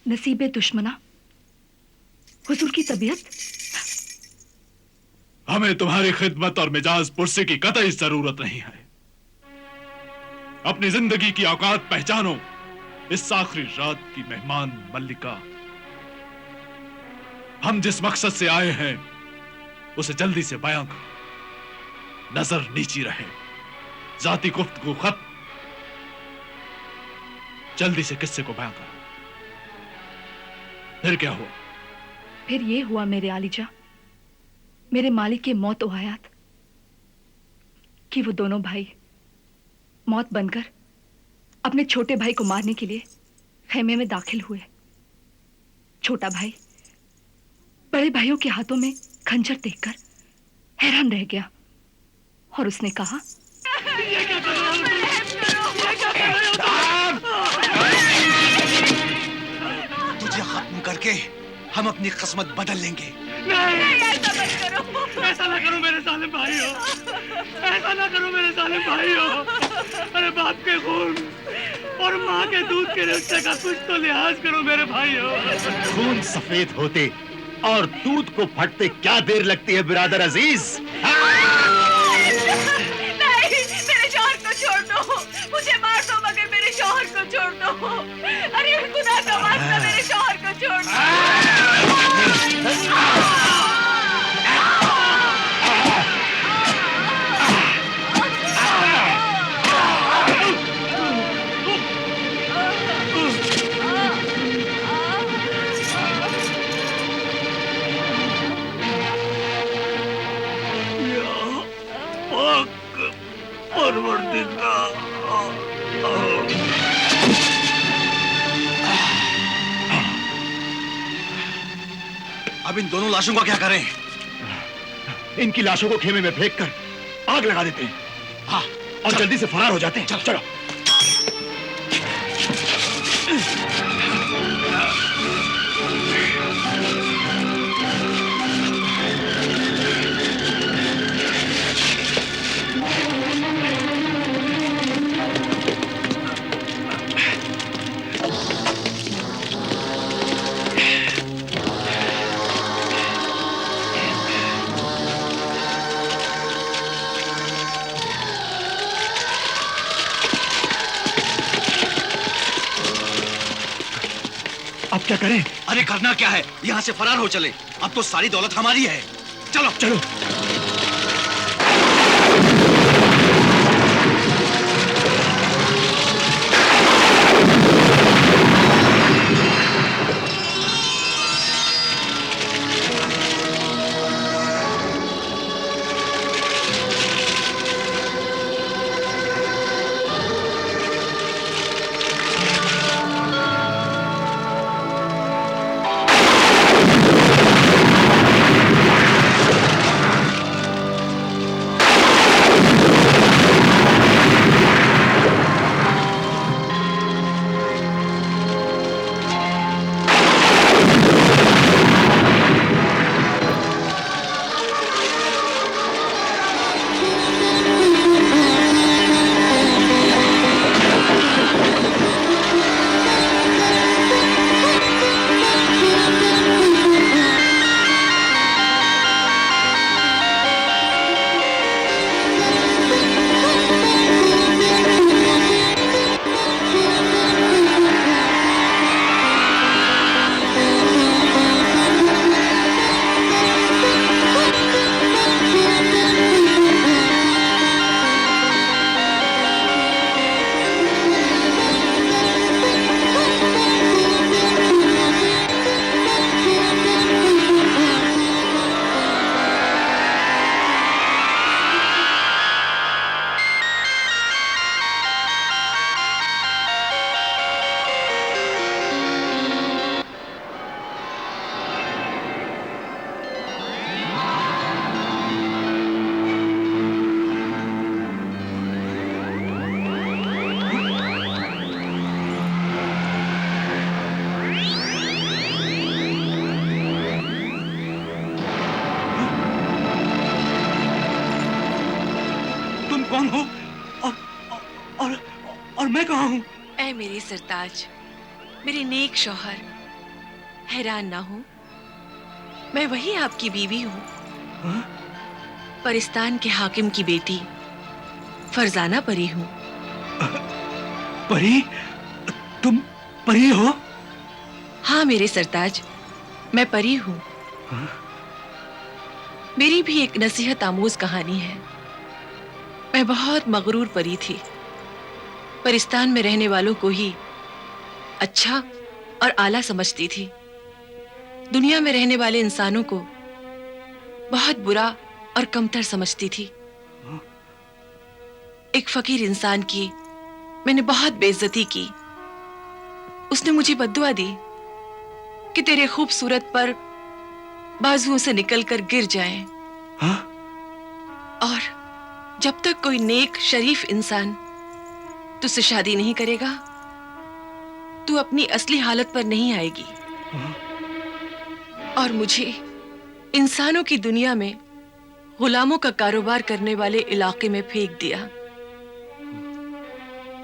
नसीबे दुश्मना, हुजूर की तबीयत? हमें तुम्हारी खिदमत और मिजाज पुरसी की कतई जरूरत नहीं है। अपनी जिंदगी की औकात पहचानो। इस आखिरी रात की मेहमान मल्लिका, हम जिस मकसद से आए हैं उसे जल्दी से बयां करो। नजर नीची रहे, जाती गुफ्तगू खत्म। जल्दी से किस्से को बयां करो। फिर क्या हुआ? फिर ये हुआ मेरे आलिजा, मेरे मालिक के मौत ओ हयात, कि वो दोनों भाई मौत बनकर अपने छोटे भाई को मारने के लिए खेमे में दाखिल हुए। छोटा भाई बड़े भाइयों के हाथों में खंजर देखकर हैरान रह गया और उसने कहा, ये क्या कर रहे हो? ये क्या कर रहे हो? तुझे खत्म करके हम अपनी किस्मत बदल लेंगे। नहीं, ऐसा मत करो। ऐसा ना करो मेरे सालिम भाइयों, ऐसा ना करो मेरे सालिम भाइयों। अरे बाप के खून और माँ के दूध के रिश्ते का कुछ तो लिहाज करो मेरे भाइयों। खून सफेद होते और दूध को फटते क्या देर लगती है बिरादर अजीज? नहीं, मेरे शौहर को छोड़ दो, मुझे मार दो मगर मेरे शौहर को छोड़ दो। अरे खुदा का वास्ता मेरे शौहर को छोड़ दो। अब इन दोनों लाशों का क्या करें? इनकी लाशों को खेमे में फेंक कर आग लगा देते हैं। हाँ, और जल्दी से फरार हो जाते हैं। चलो चलो। अब क्या करें? अरे करना क्या है, यहाँ से फरार हो चले। अब तो सारी दौलत हमारी है। चलो चलो। कौन हो और मैं कहाँ हूँ? ऐ मेरे सरताज, मेरे नेक शौहर, हैरान ना हो, मैं वही आपकी बीवी हूँ। परिस्तान के हाकिम की बेटी फरजाना परी हूँ। परी? तुम परी हो? हाँ मेरे सरताज, मैं परी हूँ। मेरी भी एक नसीहत आमोज कहानी है। मैं बहुत मगरूर परी थी। परिस्तान में रहने वालों को ही अच्छा और आला समझती थी। दुनिया में रहने वाले इंसानों को बहुत बुरा और कमतर समझती थी। एक फकीर इंसान की मैंने बहुत बेइज्जती की। उसने मुझे बद्दुआ दी कि तेरे खूबसूरत पर बाजुओं से निकलकर गिर जाएं। हाँ? और जब तक कोई नेक शरीफ इंसान तुझसे शादी नहीं करेगा, तू अपनी असली हालत पर नहीं आएगी। और मुझे इंसानों की दुनिया में गुलामों का कारोबार करने वाले इलाके में फेंक दिया।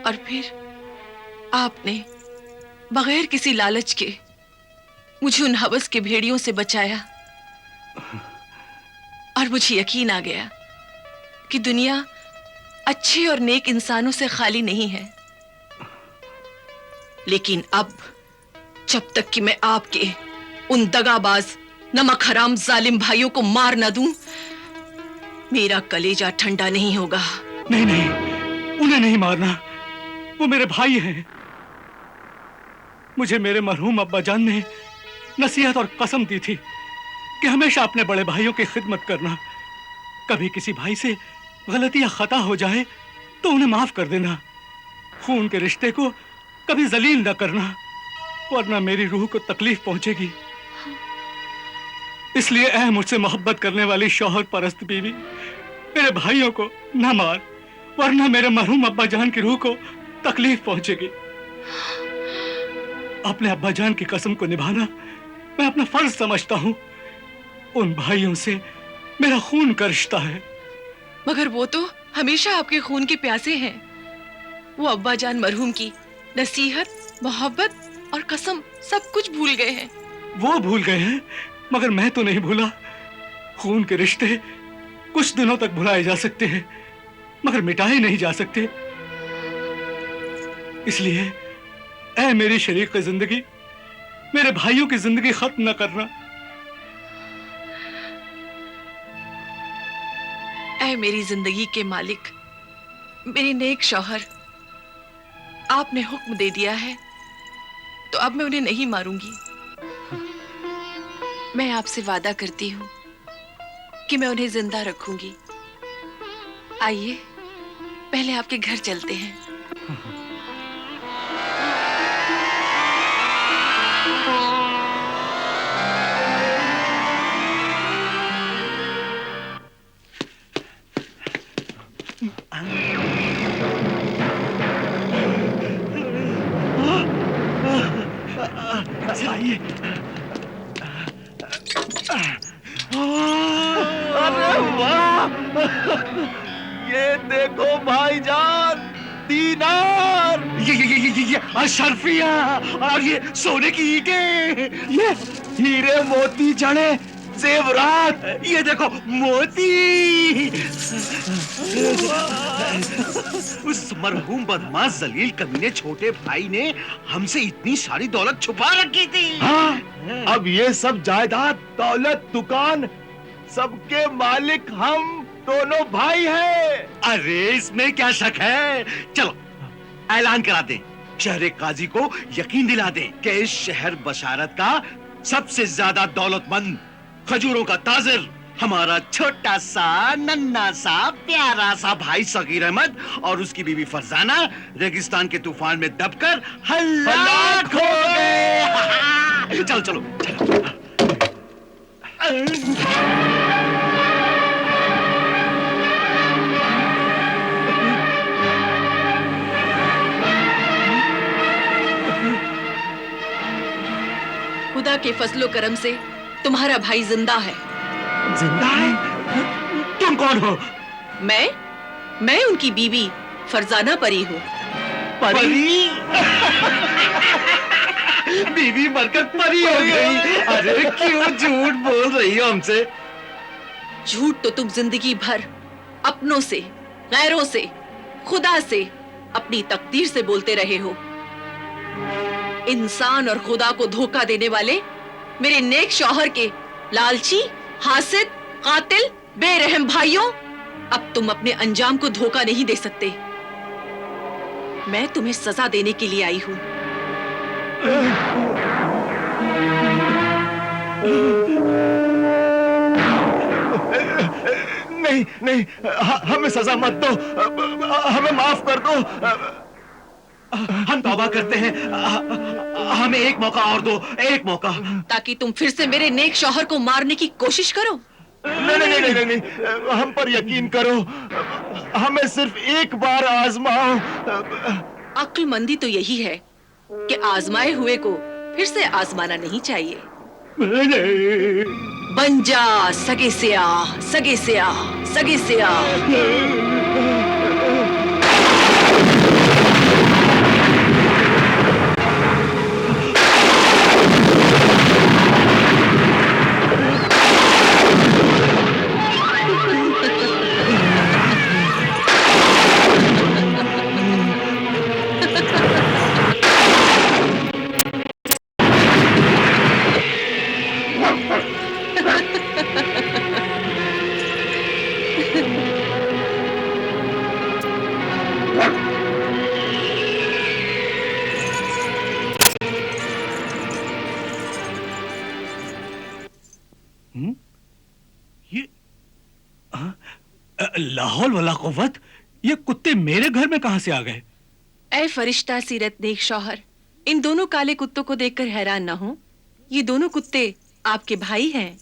और फिर आपने बगैर किसी लालच के मुझे उन हवस के भेड़ियों से बचाया। और मुझे यकीन आ गया कि दुनिया अच्छे और नेक इंसानों से खाली नहीं है। लेकिन अब जब तक कि मैं आपके उन दगाबाज नमक हराम जालिम भाइयों को मार न दूं, मेरा कलेजा ठंडा नहीं होगा। नहीं नहीं, उन्हें नहीं मारना, वो मेरे भाई हैं। मुझे मेरे मरहूम अब्बा जान ने नसीहत और कसम दी थी कि हमेशा अपने बड़े भाइयों की खिदमत करना। कभी किसी भाई से गलती या खता हो जाए तो उन्हें माफ कर देना। खून के रिश्ते को कभी जलील न करना, वरना मेरी रूह को तकलीफ पहुंचेगी। इसलिए ऐ मुझसे मोहब्बत करने वाली शौहर परस्त बीवी, मेरे भाइयों को न मार, वरना मेरे मरहूम अब्बा जान की रूह को तकलीफ पहुंचेगी। अपने अब्बा जान की कसम को निभाना मैं अपना फर्ज समझता हूं। उन भाइयों से मेरा खून का रिश्ता है। मगर वो तो हमेशा आपके खून के प्यासे हैं। वो अब्बा जान मरहूम की नसीहत, मोहब्बत और कसम सब कुछ भूल गए हैं। वो भूल गए हैं, मगर मैं तो नहीं भूला। खून के रिश्ते कुछ दिनों तक भुलाए जा सकते हैं, मगर मिटाए नहीं जा सकते। इसलिए ऐ मेरी शरीक जिंदगी, मेरे भाइयों की जिंदगी खत्म न करना। ऐ मेरी जिंदगी के मालिक, मेरे नेक शौहर, आपने हुक्म दे दिया है तो अब मैं उन्हें नहीं मारूंगी। मैं आपसे वादा करती हूँ कि मैं उन्हें जिंदा रखूंगी। आइए पहले आपके घर चलते हैं। आइए। अरे वाह, ये देखो भाईजान, दीनार, ये अशरफिया और ये सोने की ईंटें, ये हीरे मोती जड़े जेवरात, ये देखो मोती। उस मरहूम बदमाश जलील कमीने छोटे भाई ने हमसे इतनी सारी दौलत छुपा रखी थी। हाँ, अब ये सब जायदाद, दौलत, दुकान, सबके मालिक हम दोनों भाई हैं। अरे इसमें क्या शक है? चलो ऐलान करा दें, शहर काजी को यकीन दिला दें कि इस शहर बशारत का सबसे ज्यादा दौलतमंद, खजूरों का ताजिर, हमारा छोटा सा नन्ना सा प्यारा सा भाई सगीर अहमद और उसकी बीवी फरजाना रेगिस्तान के तूफान में दबकर हलाक हो गए। चलो चलो चलो। खुदा के फजलो करम से तुम्हारा भाई जिंदा है। जिंदा है? तुम कौन हो? मैं उनकी बीवी फरजाना परी हूँ। परी? बीवी मरकर परी हो गई। अरे क्यों झूठ बोल रही हो हमसे? झूठ तो तुम जिंदगी भर अपनों से, गैरों से, खुदा से, अपनी तकदीर से बोलते रहे हो। इंसान और खुदा को धोखा देने वाले मेरे नेक शौहर के लालची, हासिद, कातिल, बेरहम भाइयों, अब तुम अपने अंजाम को धोखा नहीं दे सकते। मैं तुम्हें सजा देने के लिए आई हूं। नहीं नहीं, हमें सजा मत दो, हमें माफ कर दो। हम तौबा करते हैं, हमें एक मौका और दो, एक मौका। ताकि तुम फिर से मेरे नेक शौहर को मारने की कोशिश करो। नहीं नहीं नहीं नहीं, नहीं, हम पर यकीन करो, हमें सिर्फ एक बार आजमाओ। अक्लमंदी तो यही है कि आजमाए हुए को फिर से आजमाना नहीं चाहिए। बन जा सगे से आ, सगे से आ, सगे से आ। लाहौल वला कुव्वत, ये कुत्ते मेरे घर में कहां से आ गए? ऐ फरिश्ता सीरत नेक शौहर, इन दोनों काले कुत्तों को देखकर हैरान ना हो। ये दोनों कुत्ते आपके भाई हैं।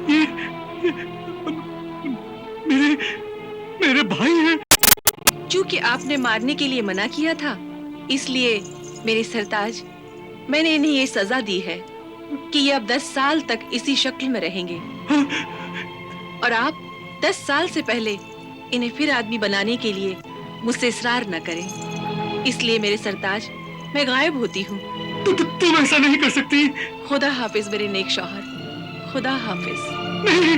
ये मेरे भाई हैं। चूंकि आपने मारने के लिए मना किया था, इसलिए मेरे सरताज, मैंने इन्हें ये सजा दी है कि ये अब 10 साल तक इसी शक्ल में रहेंगे। और आप 10 साल से पहले इन्हें फिर आदमी बनाने के लिए मुझसे इसरार न करें। इसलिए मेरे सरताज, मैं गायब होती हूँ। तुम ऐसा नहीं कर सकती। खुदा हाफिज मेरे नेक शौहर, खुदा हाफिज। नहीं।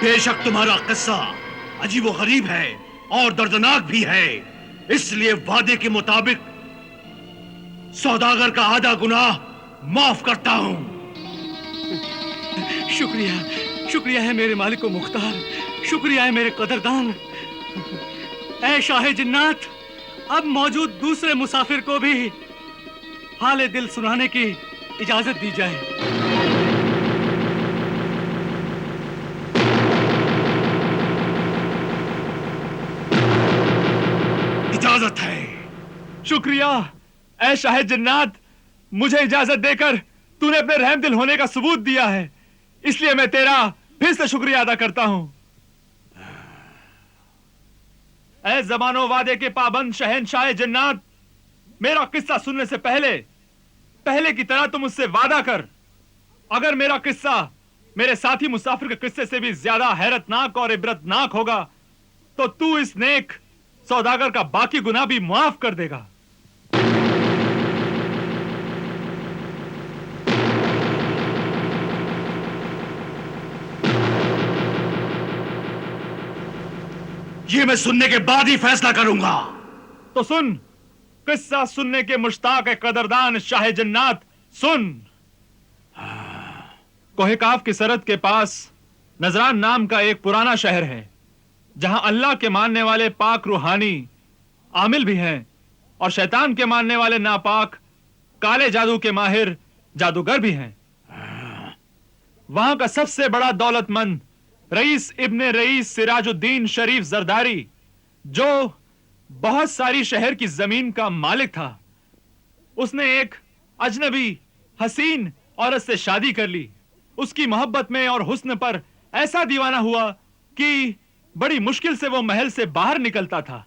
बेशक तुम्हारा किस्सा अजीबो गरीब है और दर्दनाक भी है, इसलिए वादे के मुताबिक सौदागर का आधा गुनाह माफ करता हूं। शुक्रिया, शुक्रिया है मेरे मालिक को मुख्तार, शुक्रिया है मेरे कदरदान। ऐ शाह जिन्नात, अब मौजूद दूसरे मुसाफिर को भी हाले दिल सुनाने की इजाजत दी जाए। इजाजत है। शुक्रिया ऐ शाह जिन्नात, मुझे इजाजत देकर तूने अपने रहम दिल होने का सबूत दिया है, इसलिए मैं तेरा फिर से शुक्रिया अदा करता हूं। ऐ ज़मानो वादे के पाबंद शहंशाह जिन्नात, मेरा किस्सा सुनने से पहले की तरह तुम मुझसे वादा कर, अगर मेरा किस्सा मेरे साथी मुसाफिर के किस्से से भी ज्यादा हैरतनाक और इबरतनाक होगा, तो तू इस नेक सौदागर का बाकी गुनाह भी माफ कर देगा। ये मैं सुनने के बाद ही फैसला करूंगा। तो सुन, किस्सा सुनने के मुश्ताक कदरदान शाह जन्नात, सुन। कोहे काफ की सरहद के पास नजरान नाम का एक पुराना शहर है, जहां अल्लाह के मानने वाले पाक रूहानी आमिल भी हैं और शैतान के मानने वाले नापाक काले जादू के माहिर जादूगर भी हैं। वहां का सबसे बड़ा दौलतमंद रईस इब्ने रईस सिराजुद्दीन शरीफ जरदारी, जो बहुत सारी शहर की जमीन का मालिक था, उसने एक अजनबी हसीन औरत से शादी कर ली। उसकी मोहब्बत में और हुस्न पर ऐसा दीवाना हुआ कि बड़ी मुश्किल से वो महल से बाहर निकलता था।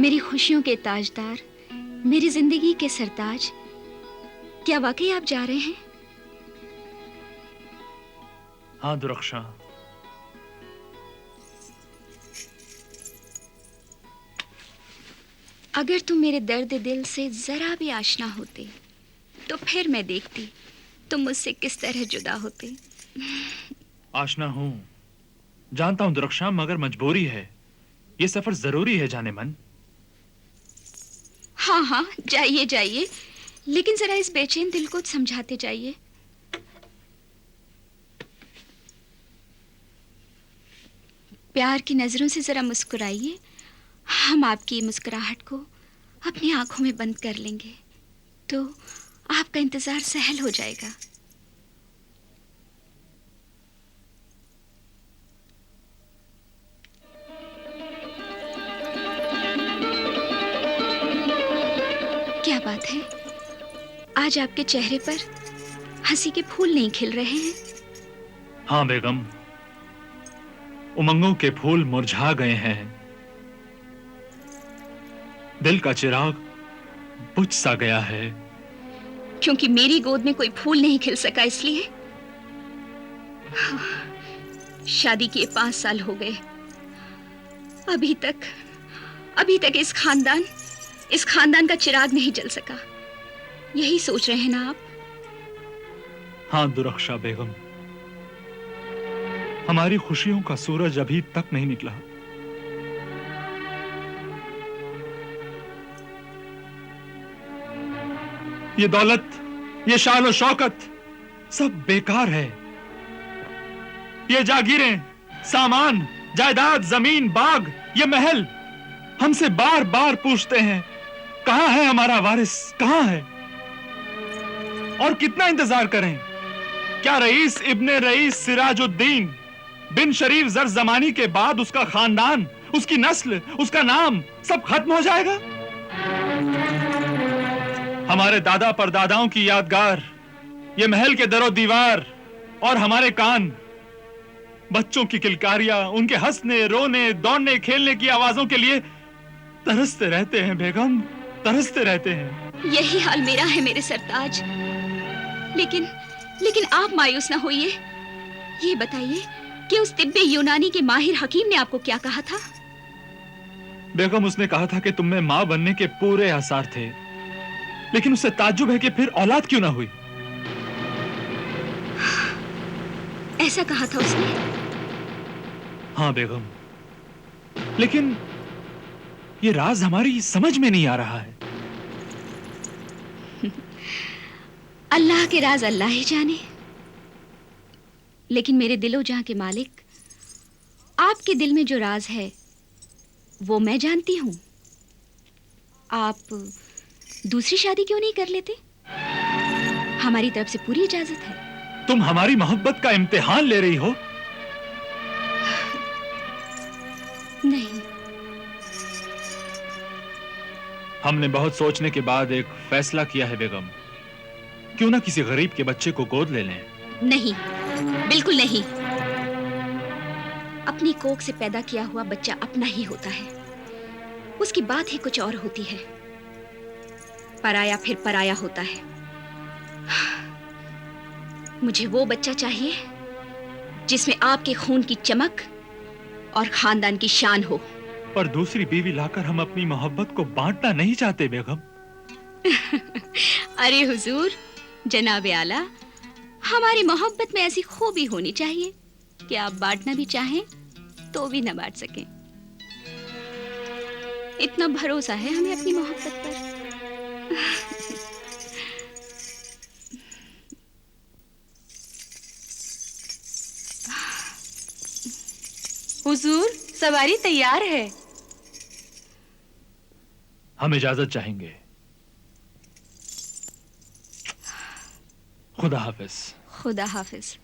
मेरी खुशियों के ताजदार, मेरी जिंदगी के सरताज, क्या वाकई आप जा रहे हैं? हाँ दुरक्षा। अगर तुम मेरे दर्द दिल से जरा भी आशना होते तो फिर मैं देखती तुम मुझसे किस तरह जुदा होते। आशना हूं, जानता हूं दुरक्षा, मगर मजबूरी है। ये सफर जरूरी है जाने मन। हाँ हाँ, जाइए जाइए, लेकिन जरा इस बेचैन दिल को समझाते जाइए। प्यार की नजरों से जरा मुस्कुराइए। हम आपकी मुस्कुराहट को अपनी आंखों में बंद कर लेंगे तो आपका इंतजार सहल हो जाएगा। क्या बात है, आज आपके चेहरे पर हंसी के फूल नहीं खिल रहे हैं? हाँ बेगम, उमंगों के फूल मुरझा गए हैं। दिल का चिराग बुझ सा गया है। क्योंकि मेरी गोद में कोई फूल नहीं खिल सका इसलिए? शादी किए 5 साल हो गए, अभी तक इस खानदान का चिराग नहीं जल सका। यही सोच रहे हैं ना आप? हाँ दुरक्षा बेगम, हमारी खुशियों का सूरज अभी तक नहीं निकला। ये दौलत, ये शान और शौकत सब बेकार है। ये जागीरें, सामान, जायदाद, जमीन, बाग, ये महल हमसे बार बार पूछते हैं, कहां है हमारा वारिस, कहां है? और कितना इंतजार करें? क्या रईस इब्ने रईस सिराजुद्दीन बिन शरीफ जर जमानी के बाद उसका खानदान, उसकी नस्ल, उसका नाम सब खत्म हो जाएगा? हमारे दादा परदादाओं की यादगार, ये महल के दरो दीवार और हमारे कान, बच्चों की किलकारियां, उनके हंसने, रोने, दौड़ने, खेलने की आवाजों के लिए तरसते रहते हैं बेगम, तरसते रहते हैं। यही हाल मेरा है मेरे सरताज। लेकिन आप मायूस ना होइए। ये बताइए कि उस तिब्बे यूनानी के माहिर हकीम ने आपको क्या कहा था? बेगम, उसने कहा था कि तुम में मां बनने के पूरे आसार थे, लेकिन उससे ताज्जुब है कि फिर औलाद क्यों ना हुई। ऐसा कहा था उसने? हाँ बेगम, लेकिन ये राज हमारी समझ में नहीं आ रहा है। अल्लाह के राज अल्लाह ही जाने। लेकिन मेरे दिलो जहां के मालिक, आपके दिल में जो राज है वो मैं जानती हूं। आप दूसरी शादी क्यों नहीं कर लेते? हमारी तरफ से पूरी इजाजत है। तुम हमारी मोहब्बत का इम्तिहान ले रही हो? नहीं। हमने बहुत सोचने के बाद एक फैसला किया है बेगम, क्यों ना किसी गरीब के बच्चे को गोद ले लें। नहीं, बिल्कुल नहीं। अपनी कोख से पैदा किया हुआ बच्चा अपना ही होता है, उसकी बात ही कुछ और होती है। पराया फिर पराया होता है। मुझे वो बच्चा चाहिए जिसमें आपके खून की चमक और खानदान की शान हो। पर दूसरी बीवी लाकर हम अपनी मोहब्बत को बांटना नहीं चाहते बेगम। अरे हुजूर, जनाबे आला, हमारी मोहब्बत में ऐसी खूबी होनी चाहिए कि आप बांटना भी चाहें तो भी न बांट सकें। इतना भरोसा है हमें अपनी मोहब्बत पर। हुजूर, सवारी तैयार है। हम इजाजत चाहेंगे। खुदा हाफिज। खुदा हाफिज।